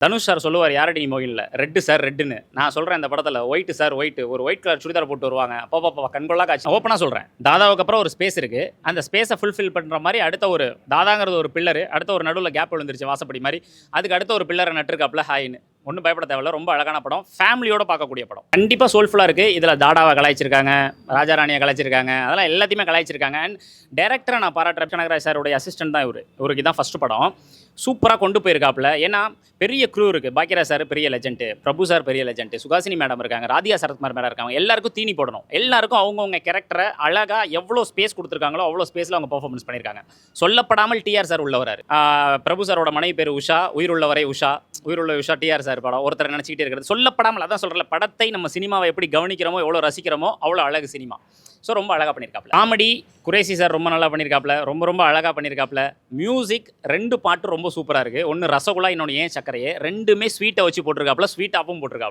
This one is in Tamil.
தனுஷ் சார் சொல்லுவார் யாரடி மோகினில் ரெட்டு சார் ரெட்டுன்னு. நான் சொல்கிறேன் இந்த படத்தில் ஒயிட் சார் ஒயிட், ஒரு ஒயிட் கலர் சுடிதார் போட்டு வருவாங்க. அப்பா கண்கொள்ளா காட்சி. ஓப்பனாக சொல்கிறேன், தாதாவுக்கு அப்புறம் ஒரு ஸ்பேஸ் இருக்குது. அந்த ஸ்பேஸை ஃபுல்ஃபில் பண்ணுற மாதிரி அடுத்த ஒரு தாதாங்கிறது ஒரு பில்லரு, அடுத்த ஒரு நடுவில் கேப் விழுந்துருச்சு வாசப்படி மாதிரி. அதுக்கு அடுத்த ஒரு பில்லரை நட்டுருக்காப்புல ஹாயின்னு. ஒன்றும் பயப்பட தேவையில்ல, ரொம்ப அழகான படம், ஃபேமிலியோட பார்க்கக்கூடிய படம். கண்டிப்பாக சோல்ஃபுல்லாக இருக்குது. இதில் தாடாவை கலாய்ச்சிருக்காங்க, ராஜாராணியை கலாய்ச்சிருக்காங்க, அதெல்லாம் எல்லாத்தையுமே கலாய்ச்சிருக்காங்க. அண்ட் டேரக்டரை நான் பாராட்டுறேன். கனகராஜ் சாருடைய அசிஸ்டன்ட் தான் இவருக்கு இதான் ஃபஸ்ட்டு படம். சூப்பராக கொண்டு போயிருக்காப்புல. ஏன்னா பெரிய க்ரூ இருக்குது. பாக்கியராஜ் சார் பெரிய லெஜெண்ட், பிரபு சார் பெரிய லெஜெண்ட், சுகாசினி மேடம் இருக்காங்க, ராதிகா சரத்குமார் மேடம் இருக்காங்க. எல்லாருக்கும் தீனி போடணும். எல்லாருக்கும் அவங்கவுங்க கேரக்டரை அழகாக எவ்வளோ ஸ்பேஸ் கொடுத்துருக்காங்களோ அவ்வளோ ஸ்பேஸில் அவங்க பர்ஃபார்மன்ஸ் பண்ணியிருக்காங்க. சொல்லப்படாமல் டிஆர் சார் உள்ள வராரு. பிரபு சாரோட மனைவி பேர் உஷா, உயிருள்ளவரை உஷா, உயிருள்ள உஷா டிஆர் சார் படம். ஒருத்தர் நினச்சிக்கிட்டே இருக்கிறது சொல்லப்படாமல். அதான் சொல்கிறல, படத்தை நம்ம சினிமாவை எப்படி கவனிக்கிறோமோ, எவ்வளோ ரசிக்கிறோமோ அவ்வளோ அழகு சினிமா. ஸோ ரொம்ப அழகாக பண்ணியிருக்காப்புல. காமெடி குரேசி சார் ரொம்ப நல்லா பண்ணியிருக்காப்புல, ரொம்ப அழகாக பண்ணியிருக்காப்புல. மியூசிக் 2 பாட்டு ரொம்ப சூப்பராக இருக்குது. ஒன்று ரசகுல்லா, இன்னொன்று ஏன் சக்கரையே. ரெண்டுமே ஸ்வீட்டை வச்சு போட்டிருக்காப்புல, ஸ்வீட் ஆப்பும் போட்டிருக்காப்புல.